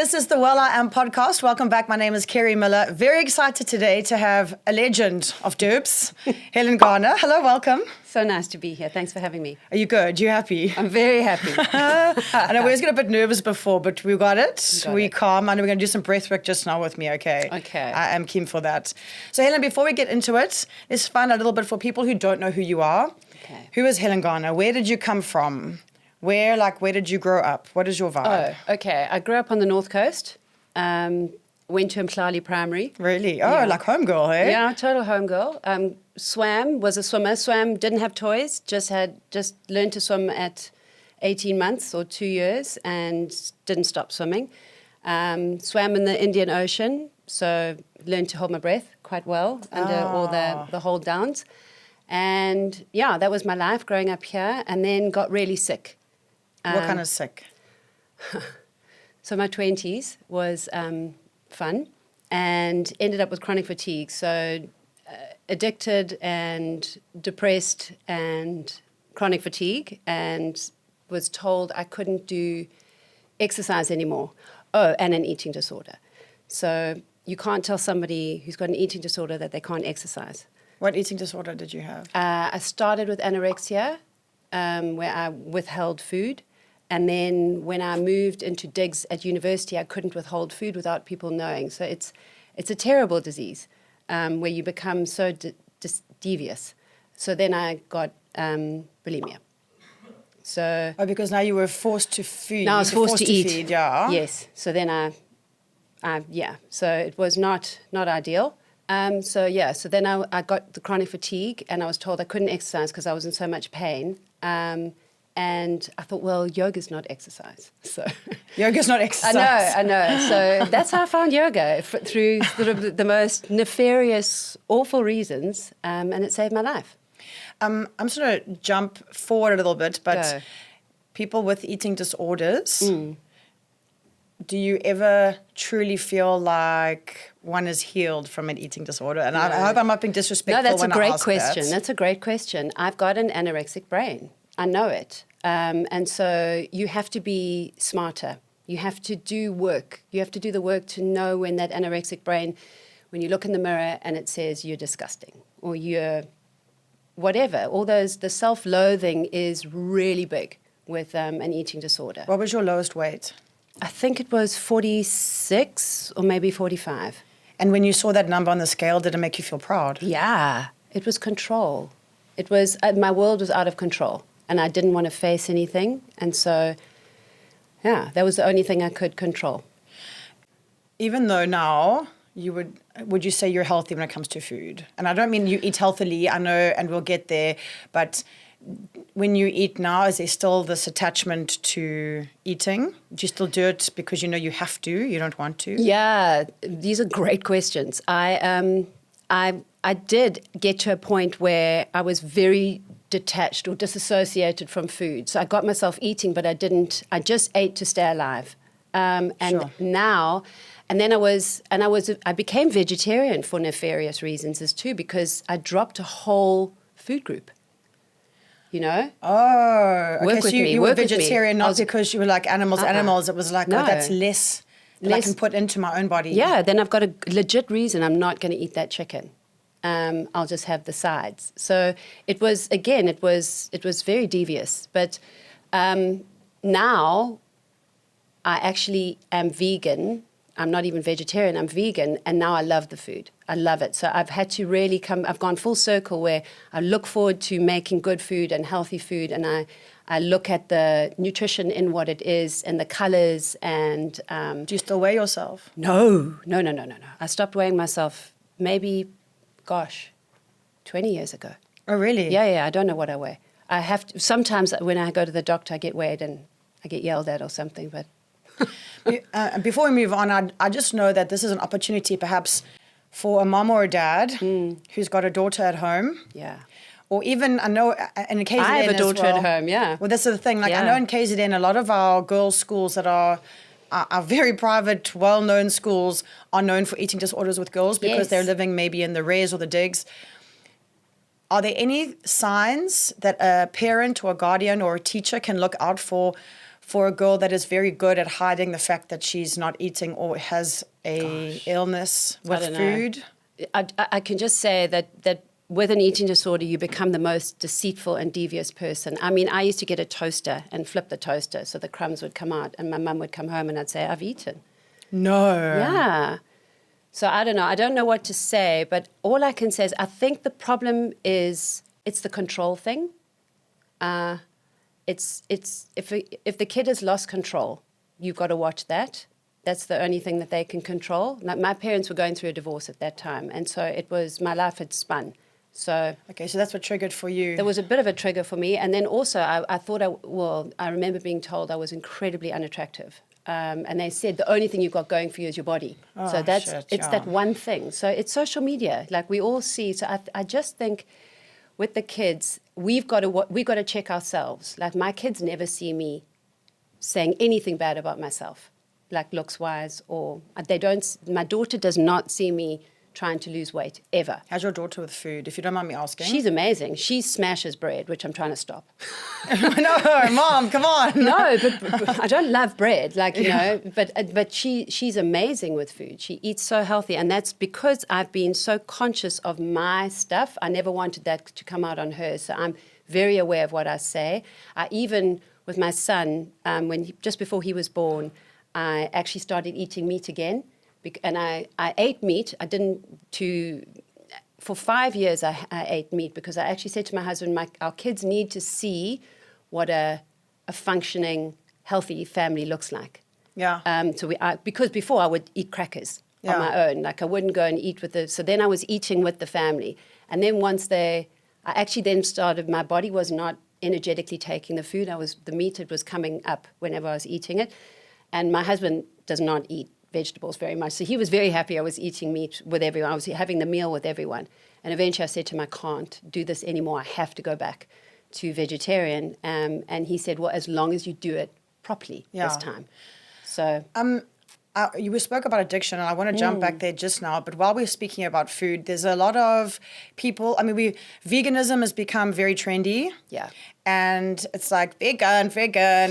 This is the Well I Am podcast. Welcome back. My name is Kerry Miller. Very excited today to have a legend of derbs, Helen Garner. Hello, welcome. So nice to be here. Thanks for having me. Are you good? You happy? I'm very happy. I know we was getting a bit nervous before, but we got it. Calm. I know we're going to do some breath work just now with me, okay? Okay. I am keen for that. So Helen, before we get into it, let's find out a little bit for people who don't know who you are. Okay. Who is Helen Garner? Where did you come from? Where did you grow up? What is your vibe? Oh, okay. I grew up on the North Coast. Went to Mklali Primary. Really? Oh, like homegirl, hey? Yeah, total homegirl. Was a swimmer. Didn't have toys. Just learned to swim at 18 months or 2 years and didn't stop swimming. Swam in the Indian Ocean, so learned to hold my breath quite well under all the hold downs. And yeah, that was my life growing up here, and then got really sick. What kind of sick? So my 20s was fun and ended up with chronic fatigue. So addicted and depressed and chronic fatigue, and was told I couldn't do exercise anymore. Oh, and an eating disorder. So you can't tell somebody who's got an eating disorder that they can't exercise. What eating disorder did you have? I started with anorexia, where I withheld food. And then when I moved into digs at university, I couldn't withhold food without people knowing. So it's a terrible disease where you become so devious. So then I got bulimia. So because now you were forced to feed. Now I was forced to eat. Feed, yeah. Yes. So then So it was not ideal. So then I got the chronic fatigue, and I was told I couldn't exercise because I was in so much pain. And I thought, well, yoga's not exercise. So yoga's not exercise. I know. So that's how I found yoga, through sort of the most nefarious, awful reasons, and it saved my life. I'm just going to jump forward a little bit, but Go. People with eating disorders, do you ever truly feel like one is healed from an eating disorder? And I hope I'm not being disrespectful. No, that's a when I great ask question. that. That's a great question. I've got an anorexic brain. I know it. And so you have to be smarter. You have to do work. You have to do the work to know when that anorexic brain, when you look in the mirror and it says you're disgusting or you're whatever, the self-loathing is really big with an eating disorder. What was your lowest weight? I think it was 46 or maybe 45. And when you saw that number on the scale, did it make you feel proud? Yeah, it was control. It was, my world was out of control. And I didn't want to face anything. And so, yeah, that was the only thing I could control. Even though now would you say you're healthy when it comes to food? And I don't mean you eat healthily, I know, and we'll get there. But when you eat now, is there still this attachment to eating? Do you still do it because you know you have to, you don't want to? Yeah, these are great questions. I did get to a point where I was very detached or disassociated from food. So I got myself eating, but I just ate to stay alive. Now, and then I became vegetarian for nefarious reasons as too, because I dropped a whole food group. You know? Oh, okay. So you were vegetarian not because you were like animals. It was like, no. Oh, that's less that I can put into my own body. Yeah, then I've got a legit reason I'm not going to eat that chicken. I'll just have the sides. So it was very devious. But now I actually am vegan. I'm not even vegetarian, I'm vegan, and now I love the food. I love it. So I've had to really I've gone full circle where I look forward to making good food and healthy food, and I look at the nutrition in what it is and the colors and... Do you still weigh yourself? No. I stopped weighing myself maybe, 20 years ago. Oh, really? Yeah, I don't know what I weigh. I have to, sometimes when I go to the doctor, I get weighed and I get yelled at or something, but... Before we move on, I just know that this is an opportunity perhaps for a mom or a dad who's got a daughter at home. Yeah. Or even, I know in KZN I have a daughter at home, yeah. Well, that's the thing. I know in KZN, a lot of our girls' schools that are very private, well-known schools are known for eating disorders with girls because they're living maybe in the res or the digs. Are there any signs that a parent or a guardian or a teacher can look out for for a girl that is very good at hiding the fact that she's not eating or has a illness with food? I can just say that with an eating disorder, you become the most deceitful and devious person. I mean, I used to get a toaster and flip the toaster so the crumbs would come out, and my mum would come home and I'd say, I've eaten. No. Yeah. So I don't know. I don't know what to say, but all I can say is I think the problem is it's the control thing. It's if the kid has lost control, you've got to watch that. That's the only thing that they can control. Like my parents were going through a divorce at that time, and so it was my life had spun. So okay, so that's what triggered for you. There was a bit of a trigger for me, and then also I thought I remember being told I was incredibly unattractive, and they said the only thing you've got going for you is your body. So it's that one thing. So it's social media, like we all see. So I just think with the kids, we've got to check ourselves. Like my kids never see me saying anything bad about myself, like looks-wise, or they don't. My daughter does not see me trying to lose weight, ever. How's your daughter with food, if you don't mind me asking? She's amazing. She smashes bread, which I'm trying to stop. No, Mom, come on. No, but I don't love bread, like, you know, but she's amazing with food. She eats so healthy, and that's because I've been so conscious of my stuff. I never wanted that to come out on her, so I'm very aware of what I say. I even, with my son, just before he was born, I actually started eating meat again. And I ate meat. For 5 years I ate meat because I actually said to my husband, our kids need to see what a functioning, healthy family looks like. Yeah. Because before I would eat crackers on my own. Like I wouldn't go and eat with so then I was eating with the family. And then I actually then started, my body was not energetically taking the food. The meat, it was coming up whenever I was eating it. And my husband does not eat vegetables very much. So he was very happy I was eating meat with everyone. I was having the meal with everyone. And eventually I said to him, I can't do this anymore. I have to go back to vegetarian. And he said, well, as long as you do it properly this time. So you spoke about addiction, and I want to jump back there just now. But while we're speaking about food, there's a lot of people. I mean, veganism has become very trendy. Yeah. And it's like vegan.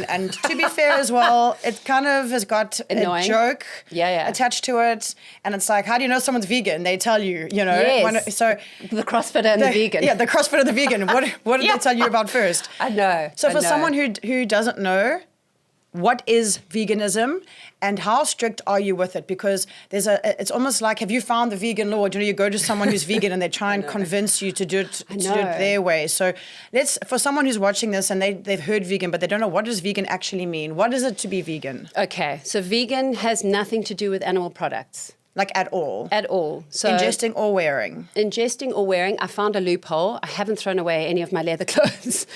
And to be fair as well, it kind of has got annoying. A joke attached to it. And it's like, how do you know someone's vegan? They tell you, you know. Yes. So the CrossFitter and the vegan. Yeah, the CrossFitter and the vegan. What did they tell you about first? I know. So for someone who doesn't know, what is veganism and how strict are you with it? Because it's almost like, have you found the vegan Lord? You know, you go to someone who's vegan and they try and convince you to do it their way. So for someone who's watching this and they've heard vegan, but they don't know, what does vegan actually mean? What is it to be vegan? Okay, so vegan has nothing to do with animal products. Like at all? At all. So ingesting or wearing? Ingesting or wearing. I found a loophole. I haven't thrown away any of my leather clothes.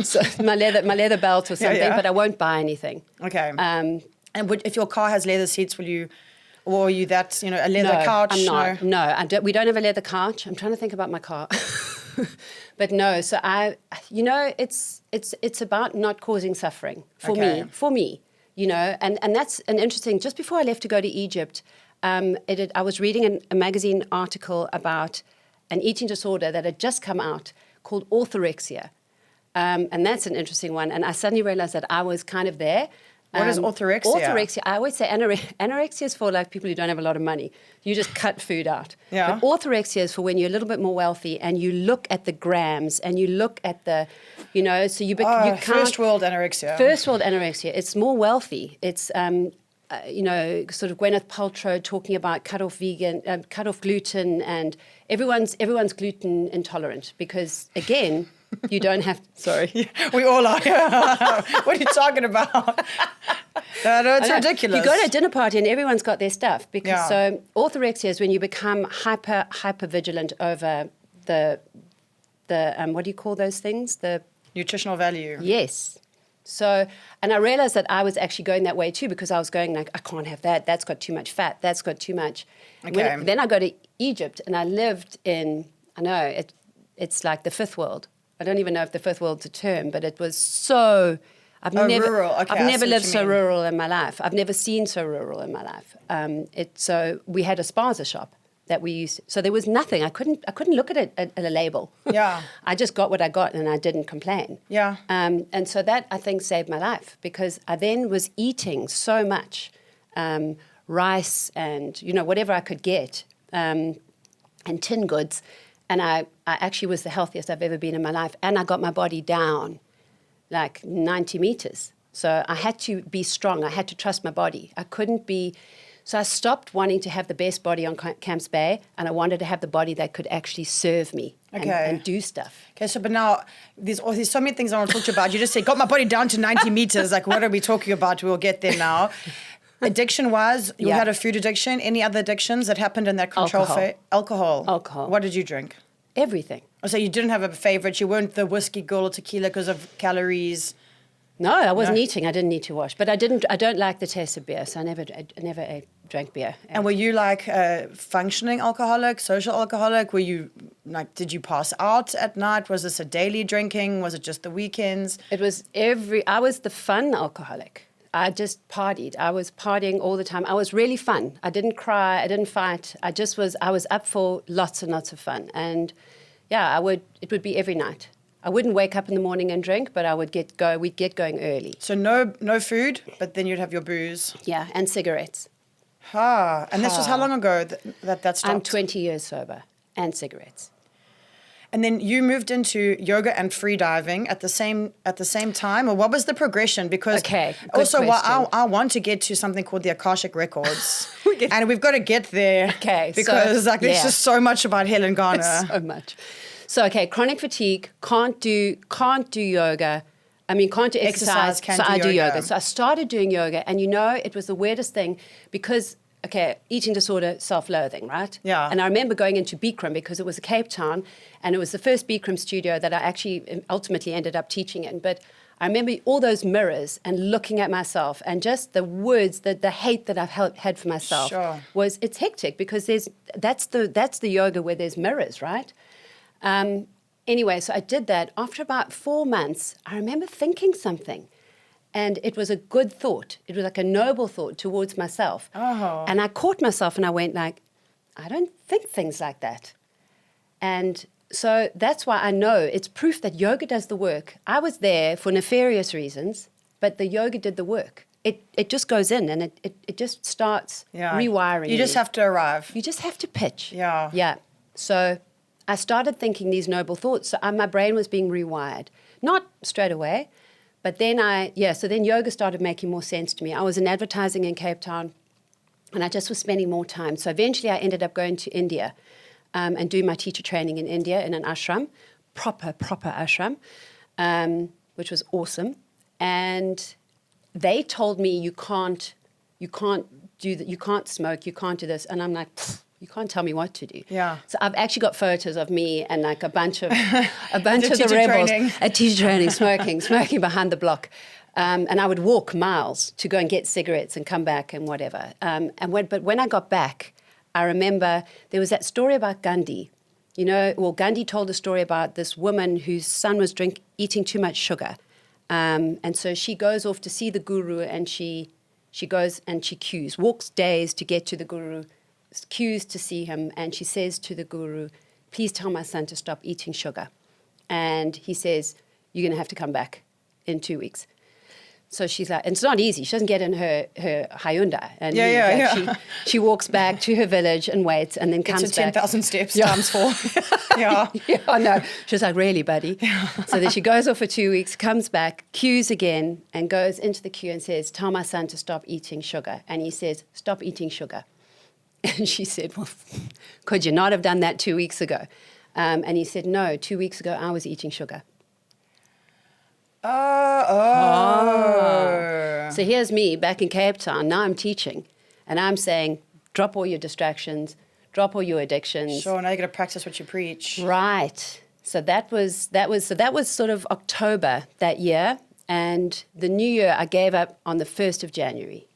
So my leather belt or something, but I won't buy anything. Okay. And if your car has leather seats, or are you that, you know, a leather couch? I'm not. No, we don't have a leather couch. I'm trying to think about my car. But no, so it's about not causing suffering for me, you know, and that's an interesting, just before I left to go to Egypt, I was reading a magazine article about an eating disorder that had just come out called orthorexia. And that's an interesting one. And I suddenly realized that I was kind of there. What is orthorexia? Orthorexia, I always say anorexia is for like people who don't have a lot of money. You just cut food out. Yeah. But orthorexia is for when you're a little bit more wealthy and you look at the grams and you look at the, you know, so you can't. First world anorexia. First world anorexia. It's more wealthy. It's, you know, sort of Gwyneth Paltrow talking about cut off gluten, and everyone's gluten intolerant because, again, you don't have. Sorry, yeah, we all are. What are you talking about? No, it's ridiculous. You go to a dinner party and everyone's got their stuff because so orthorexia is when you become hyper vigilant over the what do you call those things? The nutritional value. Yes. So, and I realized that I was actually going that way too because I was going like, I can't have that. That's got too much fat. That's got too much. Okay. Then I go to Egypt and I lived in, I know, it's like the fifth world. I don't even know if the fifth world's a term, but it was so, rural. Okay, I've never lived so rural in my life. I've never seen so rural in my life. So we had a spaza shop that we used. So there was nothing. I couldn't look at it at a label. Yeah. I just got what I got, and I didn't complain. Yeah. And so that, I think, saved my life, because I then was eating so much rice and, whatever I could get, and tin goods. And I actually was the healthiest I've ever been in my life. And I got my body down like 90 meters. So I had to be strong. I had to trust my body. I couldn't be... So I stopped wanting to have the best body on Camps Bay, and I wanted to have the body that could actually serve me and do stuff. Okay, so but now there's so many things I want to talk to you about. You just said, got my body down to 90 meters. Like, what are we talking about? We'll get there now. Addiction-wise, you had a food addiction. Any other addictions that happened in that control phase? Alcohol. What did you drink? Everything. So you didn't have a favorite. You weren't the whiskey girl or tequila because of calories. No, I wasn't eating. I didn't need to wash. But I don't like the taste of beer, so I never drank beer. And were you like a functioning alcoholic, social alcoholic? Were you like, did you pass out at night? Was this a daily drinking? Was it just the weekends? It was I was the fun alcoholic. I just partied. I was partying all the time. I was really fun. I didn't cry. I didn't fight. I was up for lots and lots of fun. And yeah, it would be every night. I wouldn't wake up in the morning and drink, but we'd get going early. So no food, but then you'd have your booze. Yeah, and cigarettes. And this was how long ago that stopped? I'm 20 years sober, and cigarettes. And then you moved into yoga and free diving at the same time, or what was the progression? Because also, I want to get to something called the Akashic records, and we've got to get there. Okay, because there's just so much about Helen Garner. So much. So chronic fatigue, can't do yoga. I mean, can't do exercise, so I do yoga. So I started doing yoga, and it was the weirdest thing because, eating disorder, self-loathing, right? Yeah. And I remember going into Bikram because it was a Cape Town, and it was the first Bikram studio that I actually ultimately ended up teaching in. But I remember all those mirrors and looking at myself, and just the words, the hate that I've had for myself it's hectic because that's the yoga where there's mirrors, right? Anyway, so I did that. After about 4 months, I remember thinking something. And it was a good thought. It was like a noble thought towards myself. Oh. And I caught myself and I went like, I don't think things like that. And so that's why I know it's proof that yoga does the work. I was there for nefarious reasons, but the yoga did the work. It just goes in and it just starts rewiring. You just have to arrive. You just have to pitch. Yeah. Yeah. So I started thinking these noble thoughts. So my brain was being rewired. Not straight away, but then so then yoga started making more sense to me. I was in advertising in Cape Town, and I just was spending more time. So eventually I ended up going to India and doing my teacher training in India in an ashram, proper ashram, which was awesome. And they told me you can't smoke, you can't do this. And I'm like, you can't tell me what to do. Yeah. So I've actually got photos of me and like a bunch of the rebels at teacher training, smoking behind the block. And I would walk miles to go and get cigarettes and come back and whatever. But when I got back, I remember there was that story about Gandhi. Gandhi told a story about this woman whose son was eating too much sugar. And so she goes off to see the guru, and she goes and she queues, walks days to get to the guru, queues to see him, and she says to the guru, please tell my son to stop eating sugar. And he says, you're going to have to come back in 2 weeks. So she's like, and it's not easy. She doesn't get in her Hyundai. And she walks back to her village and waits, and then comes back. It's 10,000 steps times 4. Yeah, I know. She's like, really, buddy? Yeah. So then she goes off for 2 weeks, comes back, queues again, and goes into the queue and says, tell my son to stop eating sugar. And he says, stop eating sugar. And she said, well, could you not have done that 2 weeks ago? And he said, no, 2 weeks ago I was eating sugar. So here's me back in Cape Town. Now I'm teaching, and I'm saying, drop all your distractions, drop all your addictions. Sure, now you're going to practice what you preach. Right. So that was sort of October that year, and the new year I gave up on the 1st of January.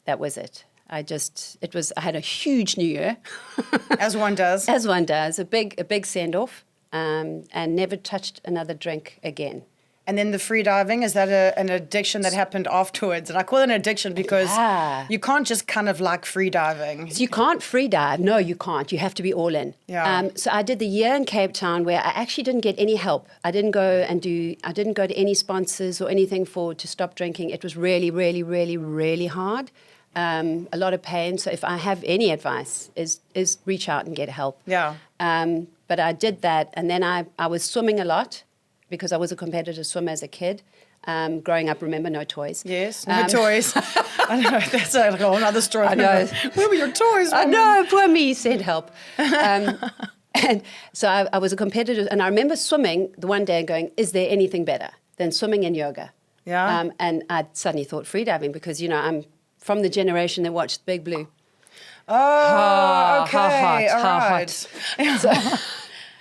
That was it. I had a huge new year. As one does. As one does. A big send-off, and never touched another drink again. And then the free diving, is that an addiction that happened afterwards? And I call it an addiction because you can't just kind of like free diving. So you can't free dive. No, you can't. You have to be all in. Yeah. So I did the year in Cape Town where I actually didn't get any help. I didn't go to any sponsors or anything to stop drinking. It was really, really, really, really hard. A lot of pain. So if I have any advice is reach out and get help. Yeah. But I did that, and then I was swimming a lot because I was a competitive swimmer as a kid. Growing up, remember, no toys. Yes, no toys. I know, that's like a whole other story. I know. Where were your toys? I know, poor me, send help. And so I was a competitor, and I remember swimming the one day and going, is there anything better than swimming and yoga? Yeah. And I suddenly thought freediving because, I'm from the generation that watched Big Blue. Oh, okay. Hot. So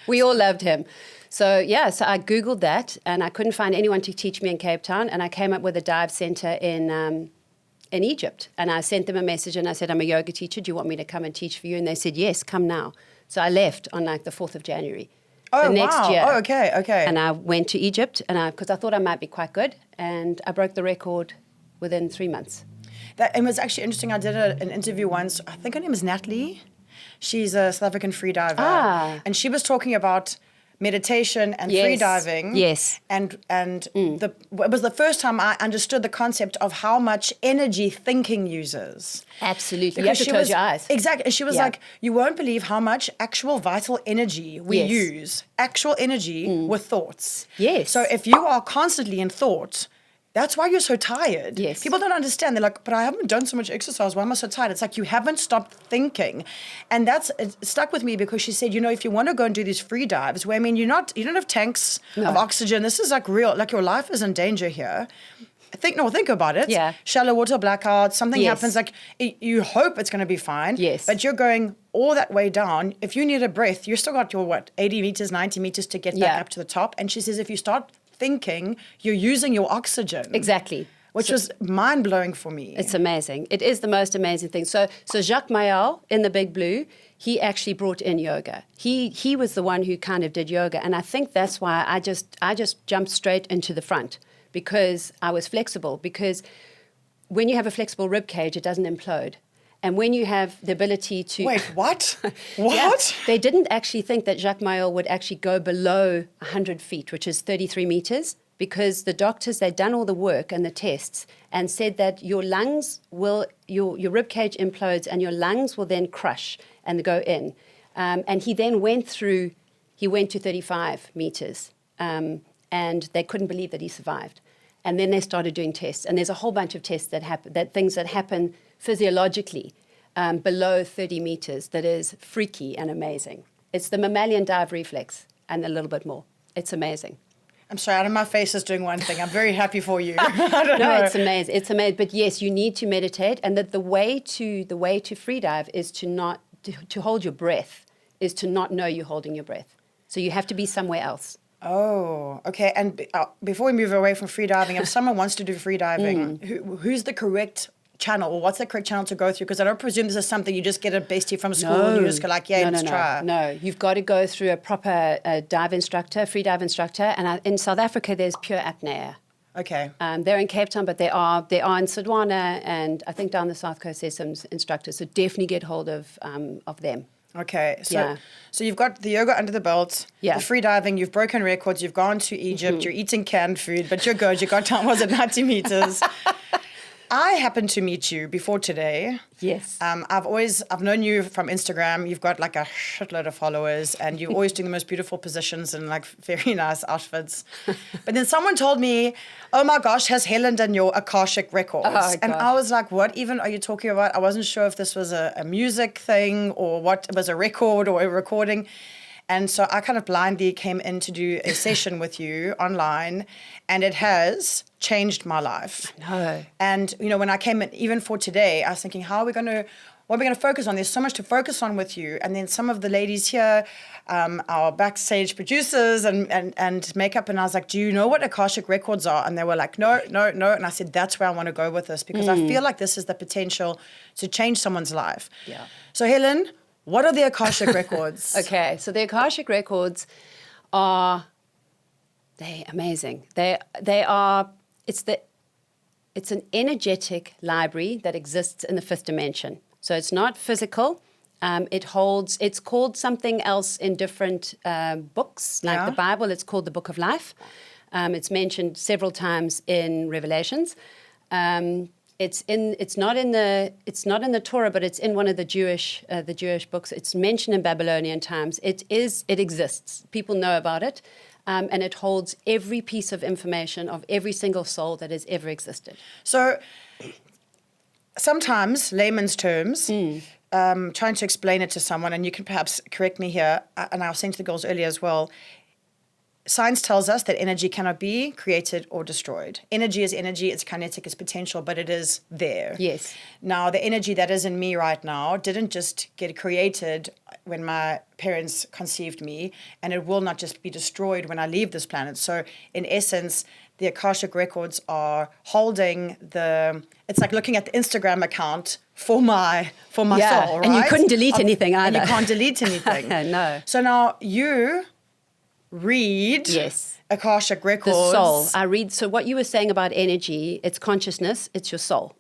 we all loved him. So I Googled that, and I couldn't find anyone to teach me in Cape Town, and I came up with a dive center in Egypt. And I sent them a message, and I said, I'm a yoga teacher. Do you want me to come and teach for you? And they said, yes, come now. So I left on like the 4th of January. Oh, the next wow. year. Oh, okay. And I went to Egypt, and because I thought I might be quite good, and I broke the record within 3 months. It was actually interesting. I did an interview once. I think her name is Natalie. She's a South African free diver. And she was talking about meditation and free diving. Yes. And it was the first time I understood the concept of how much energy thinking uses. Absolutely. You have to close your eyes. Exactly. And she was like, you won't believe how much actual vital energy we use. Actual energy with thoughts. Yes. So if you are constantly in thought, that's why you're so tired. Yes. People don't understand. They're like, but I haven't done so much exercise. Why am I so tired? It's like you haven't stopped thinking. And it stuck with me because she said, if you want to go and do these free dives, where, you don't have tanks of oxygen. This is like real, like your life is in danger here. Think about it. Yeah. Shallow water blackout, something happens, like you hope it's going to be fine. Yes. But you're going all that way down. If you need a breath, you still got your, 80 meters, 90 meters to get back up to the top. And she says, if you start thinking, you're using your oxygen. Exactly. Which was mind-blowing for me. It's amazing. It is the most amazing thing. So Jacques Mayol in the Big Blue, he actually brought in yoga. He was the one who kind of did yoga. And I think that's why I just jumped straight into the front because I was flexible. Because when you have a flexible rib cage, it doesn't implode. And when you have the ability to... Wait, what? What? Yeah, they didn't actually think that Jacques Mayol would actually go below 100 feet, which is 33 meters, because the doctors, they'd done all the work and the tests and said that your lungs will, your rib cage implodes and your lungs will then crush and go in. And he then went to 35 meters, and they couldn't believe that he survived. And then they started doing tests. And there's a whole bunch of tests things that happen physiologically below 30 meters that is freaky and amazing. It's the mammalian dive reflex and a little bit more. It's amazing. I'm sorry, out of my face is doing one thing. I'm very happy for you. I don't know. It's amazing. It's amazing. But yes, you need to meditate, and that the way to free dive is to hold your breath, is to not know you're holding your breath. So you have to be somewhere else. Oh, okay. And before we move away from free diving, if someone wants to do free diving, who's the correct channel, or what's the correct channel to go through? Because I don't presume this is something you just get a bestie from school and you just go like, let's try. No, you've got to go through a proper dive instructor, free dive instructor. And in South Africa, there's Pure Apnea. Okay. They're in Cape Town, but they are in Sodwana, and I think down the South Coast there's some instructors. So definitely get hold of them. Okay, so you've got the yoga under the belt, the free diving, you've broken records, you've gone to Egypt, you're eating canned food, but you're good. You got down, was it 90 meters? I happened to meet you before today. Yes. I've known you from Instagram. You've got like a shitload of followers, and you're always doing the most beautiful positions and like very nice outfits. But then someone told me, oh my gosh, has Helen done your Akashic records? Oh, and I was like, what even are you talking about? I wasn't sure if this was a music thing or what, it was a record or a recording. And so I kind of blindly came in to do a session with you online, and it has changed my life. No. And, when I came in, even for today, I was thinking, what are we going to focus on? There's so much to focus on with you. And then some of the ladies here, our backstage producers and makeup, and I was like, do you know what Akashic records are? And they were like, no. And I said, that's where I want to go with this, because I feel like this is the potential to change someone's life. Yeah. So Helen, what are the Akashic records? Okay, so the Akashic records are They're amazing. They are. It's an energetic library that exists in the fifth dimension. So it's not physical. It's called something else in different books, like the Bible. It's called the Book of Life. It's mentioned several times in Revelations. It's not in the Torah, but it's in one of the Jewish books. It's mentioned in Babylonian times. It exists. People know about it. And it holds every piece of information of every single soul that has ever existed. So sometimes, layman's terms, trying to explain it to someone, and you can perhaps correct me here, and I was saying to the girls earlier as well, science tells us that energy cannot be created or destroyed. Energy is energy, it's kinetic, it's potential, but it is there. Yes. Now, the energy that is in me right now didn't just get created when my parents conceived me, and it will not just be destroyed when I leave this planet. So, in essence, the Akashic records are holding it's like looking at the Instagram account for my soul, right? And you couldn't delete anything either. And you can't delete anything. No. So now you read Akashic records. The soul. I read. So what you were saying about energy, it's consciousness, it's your soul.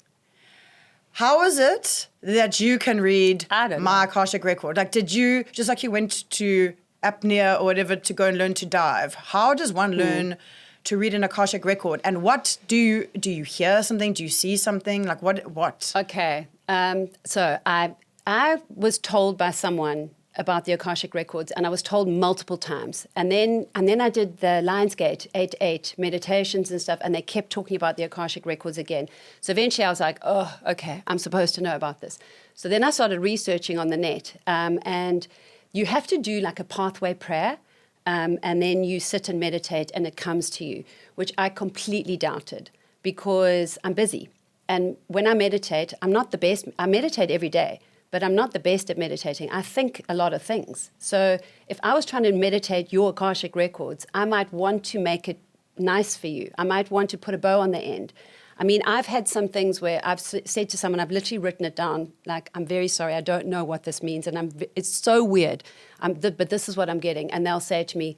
How is it that you can read my Akashic record? Like, did you, just like you went to apnea or whatever to go and learn to dive, how does one learn to read an Akashic record? And what do you hear something? Do you see something? Like what? Okay. So I was told by someone about the Akashic records, and I was told multiple times. And then I did the Lionsgate 8-8 meditations and stuff, and they kept talking about the Akashic records again. So eventually I was like, oh, okay, I'm supposed to know about this. So then I started researching on the net, and you have to do like a pathway prayer, and then you sit and meditate and it comes to you, which I completely doubted because I'm busy. And when I meditate, I'm not the best. I meditate every day, but I'm not the best at meditating. I think a lot of things. So if I was trying to meditate your Akashic records, I might want to make it nice for you. I might want to put a bow on the end. I mean, I've had some things where I've said to someone, I've literally written it down, like, I'm very sorry, I don't know what this means, and it's so weird, but this is what I'm getting. And they'll say to me,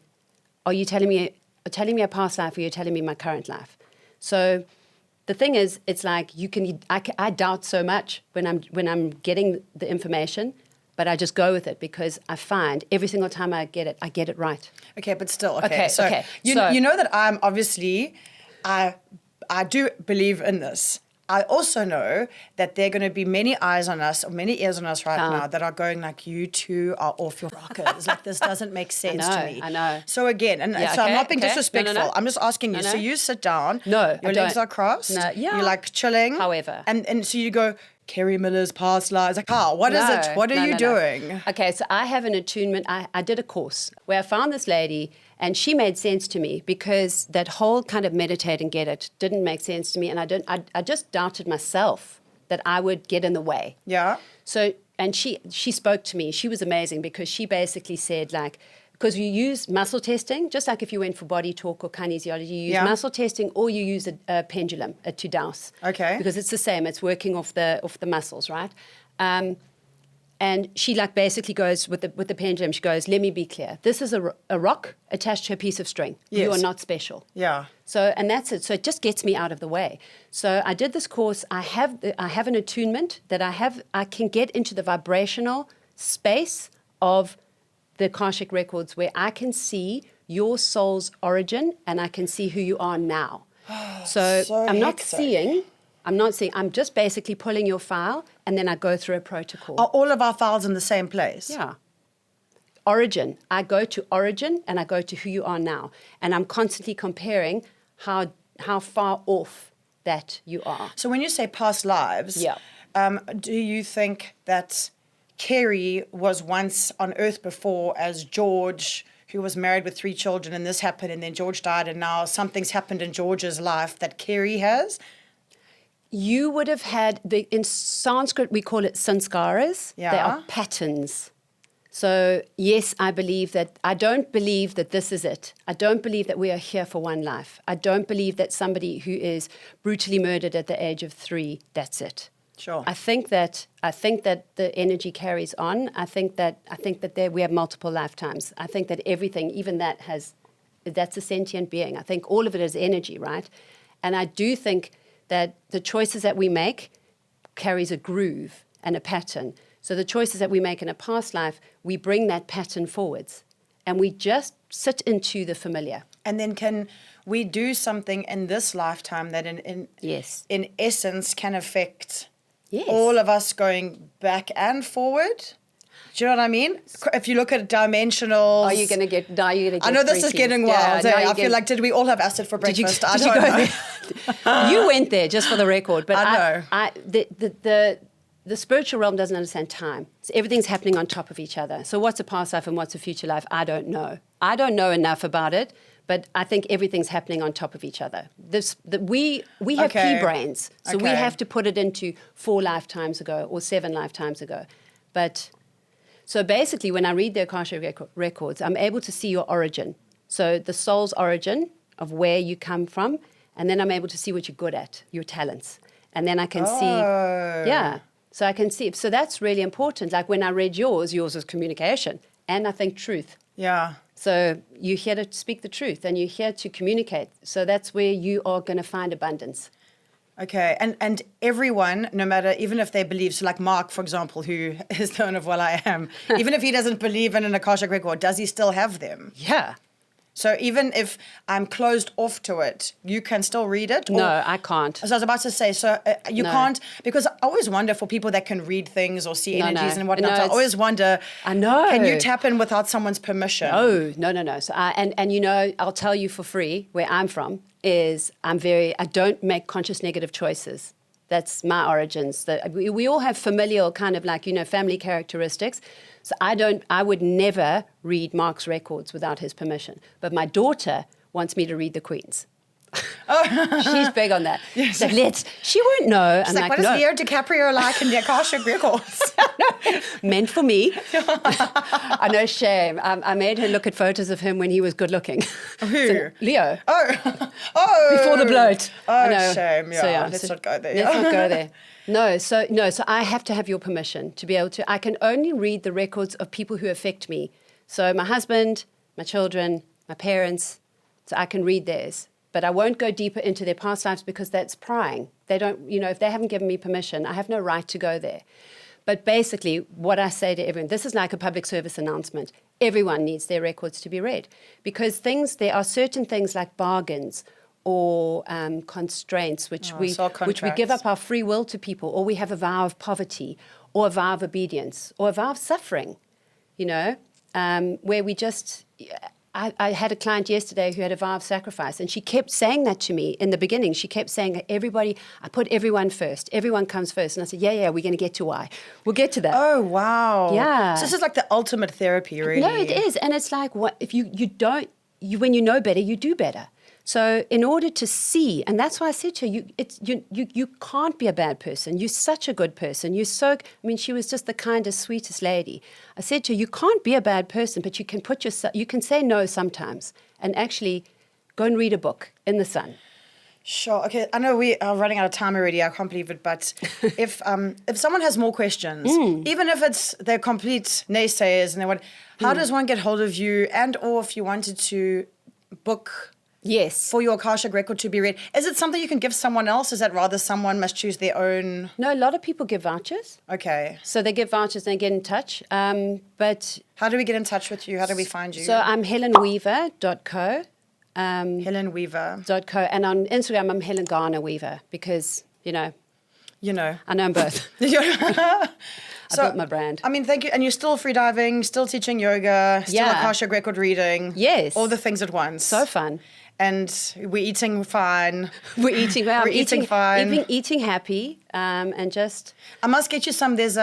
are you telling me a past life, or you're telling me my current life? So the thing is, it's like I doubt so much when I'm getting the information, but I just go with it because I find every single time I get it right. Okay, but still, okay. So you know that I'm obviously, I do believe in this. I also know that there are going to be many eyes on us, or many ears on us right now that are going like, you two are off your rockers. Like, this doesn't make sense to me. I know. So again, I'm not being disrespectful. No. I'm just asking you. So you sit down. No, your legs are crossed. No, you're like chilling. However. And so you go, Kerry Miller's past lives. Like, how? What is it? What are you doing? Okay, so I have an attunement. I did a course where I found this lady, and she made sense to me because that whole kind of meditate and get it didn't make sense to me, and I just doubted myself that I would get in the way. Yeah. So, and she spoke to me. She was amazing because she basically said, like, because you use muscle testing, just like if you went for body talk or kinesiology, you use muscle testing, or you use a pendulum to dowse. Okay. Because it's the same. It's working off the muscles, right? And she like basically goes with the pendulum. She goes, "Let me be clear. This is a rock attached to a piece of string. Yes. You are not special." Yeah. So, and that's it. So it just gets me out of the way. So I did this course. I have an attunement that I can get into the vibrational space of the Akashic records where I can see your soul's origin and I can see who you are now. So I'm not seeing, I'm just basically pulling your file and then I go through a protocol. Are all of our files in the same place? Yeah. Origin. I go to origin and I go to who you are now. And I'm constantly comparing how far off that you are. So when you say past lives, do you think that Kerry was once on Earth before as George, who was married with 3 children, and this happened, and then George died, and now something's happened in George's life that Kerry has? You would have had, in Sanskrit we call it sanskaras. Yeah. They are patterns. So yes, I don't believe that this is it. I don't believe that we are here for one life. I don't believe that somebody who is brutally murdered at the age of 3, that's it. Sure. I think that the energy carries on. I think that we have multiple lifetimes. I think that everything, even that, that's a sentient being. I think all of it is energy, right? And I do think that the choices that we make carries a groove and a pattern. So the choices that we make in a past life, we bring that pattern forwards. And we just sit into the familiar. And then can we do something in this lifetime that Yes. in essence can affect Yes. all of us going back and forward? Do you know what I mean? If you look at dimensional, Are you going to get? Now you're going to get. I know this is freaky. getting wild. now I you feel get- like, did we all have acid for Did you, breakfast? did I you don't go know. there? You went there just for the record, but I know. The spiritual realm doesn't understand time. So everything's happening on top of each other. So what's a past life and what's a future life? I don't know. I don't know enough about it, but I think everything's happening on top of each other. We have Okay. pea brains, so we Okay. have to put it into 4 lifetimes ago or 7 lifetimes ago. But so basically, when I read the Akashic records, I'm able to see your origin. So the soul's origin of where you come from, and then I'm able to see what you're good at, your talents. And then I can see, so I can see. So that's really important. Like when I read yours was communication and I think truth. Yeah. So you're here to speak the truth and you're here to communicate. So that's where you are going to find abundance. Okay, and everyone, no matter, even if they believe, so like Mark, for example, who is known of Well I Am, even if he doesn't believe in an Akashic record, does he still have them? Yeah. So even if I'm closed off to it, you can still read it? No, I can't. So I was about to say, so you No. can't, because I always wonder for people that can read things or see No, energies no. and whatnot, No, I it's- always wonder, I know. can you tap in without someone's permission? No. So and you know, I'll tell you for free where I'm from is I don't make conscious negative choices. That's my origins. We all have familial kind of like, family characteristics. So I would never read Mark's records without his permission. But my daughter wants me to read the Queen's. She's big on that. Yes. So she won't know. She's I'm like, what no. is Leo DiCaprio like in the Akashic records? Meant for me. I know, shame. I made her look at photos of him when he was good looking. Who? So, Leo. Oh. Before the bloat. Oh, I know. shame. Yeah, So, let's not go there. Let's not go there. So I have to have your permission to be able to. I can only read the records of people who affect me. So my husband, my children, my parents, so I can read theirs. But I won't go deeper into their past lives because that's prying. They don't, if they haven't given me permission, I have no right to go there. But basically, what I say to everyone, this is like a public service announcement. Everyone needs their records to be read because there are certain things like bargains or constraints, which we give up our free will to people, or we have a vow of poverty, or a vow of obedience, or a vow of suffering, where we just. I had a client yesterday who had a vow of sacrifice, and she kept saying that to me in the beginning. She kept saying, I put everyone first. Everyone comes first. And I said, yeah, we're going to get to why. We'll get to that. Oh, wow. Yeah. So this is like the ultimate therapy, really. No, it is. And it's like, what if when you know better, you do better. So in order to see, and that's why I said to her, you can't be a bad person. You're such a good person. She was just the kindest, sweetest lady. I said to her, you can't be a bad person, but you can say no sometimes and actually go and read a book in the sun. Sure. Okay. I know we are running out of time already. I can't believe it. But if someone has more questions, even if they're complete naysayers and they want, how does one get hold of you? And or if you wanted to book. Yes. For your Akashic record to be read. Is it something you can give someone else? Is that rather someone must choose their own? No, a lot of people give vouchers. Okay. So they give vouchers and they get in touch. But how do we get in touch with you? How do we find you? So I'm helenweaver.co. helenweaver.co. And on Instagram, I'm Helen Garner Weaver because, I know them both. I built my brand. I mean, thank you. And you're still freediving, still teaching yoga, still Akashic record reading. Yes. All the things at once. So fun. And we're eating fine. We're eating well. We're eating fine. Eating happy and just... I must get you some. There's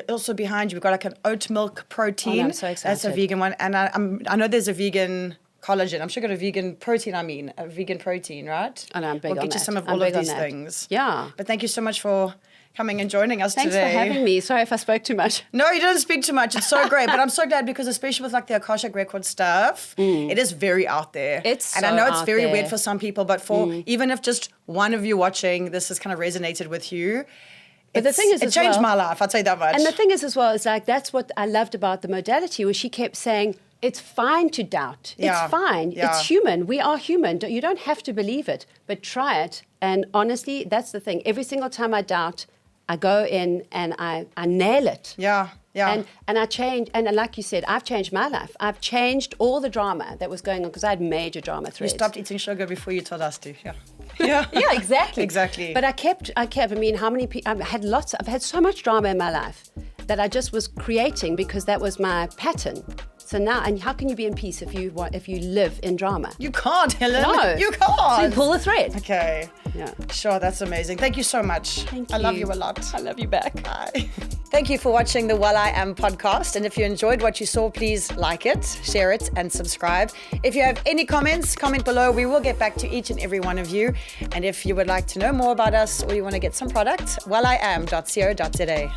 also behind you, we've got like an oat milk protein. Oh, no, I'm so excited. That's a vegan one. And I know there's a vegan collagen. I'm sure got a vegan protein, a vegan protein, right? I know, I'm big on that. We'll get you some of all of these things. Yeah. But thank you so much for coming and joining us Thanks today. Thanks for having me. Sorry if I spoke too much. No, you didn't speak too much. It's so great. But I'm so glad because especially with like the Akashic record stuff, it is very out there. And I know it's very weird for some people, but for even if just one of you watching, this has kind of resonated with you. But the thing is, it changed my life, I'll tell you that much. And the thing is as well, is like that's what I loved about the modality was she kept saying, it's fine to doubt. Yeah. It's fine. Yeah. It's human. We are human. You don't have to believe it, but try it. And honestly, that's the thing. Every single time I doubt, I go in and I nail it. Yeah. Yeah. And I change, and like you said, I've changed my life. I've changed all the drama that was going on because I had major drama threads. You stopped eating sugar before you told us to. Yeah. Yeah. Yeah, exactly. Exactly. But I kept. I mean, how many people? I've had so much drama in my life that I just was creating because that was my pattern. So now, and how can you be in peace if you live in drama? You can't, Helen. No. You can't. So you pull the thread. Okay. Yeah. Sure, that's amazing. Thank you so much. Thank I love you. you a lot. I love you back. Bye. Thank you for watching the Well I Am podcast. And if you enjoyed what you saw, please like it, share it, and subscribe. If you have any comments, comment below. We will get back to each and every one of you. And if you would like to know more about us or you want to get some product, welliam.co.za.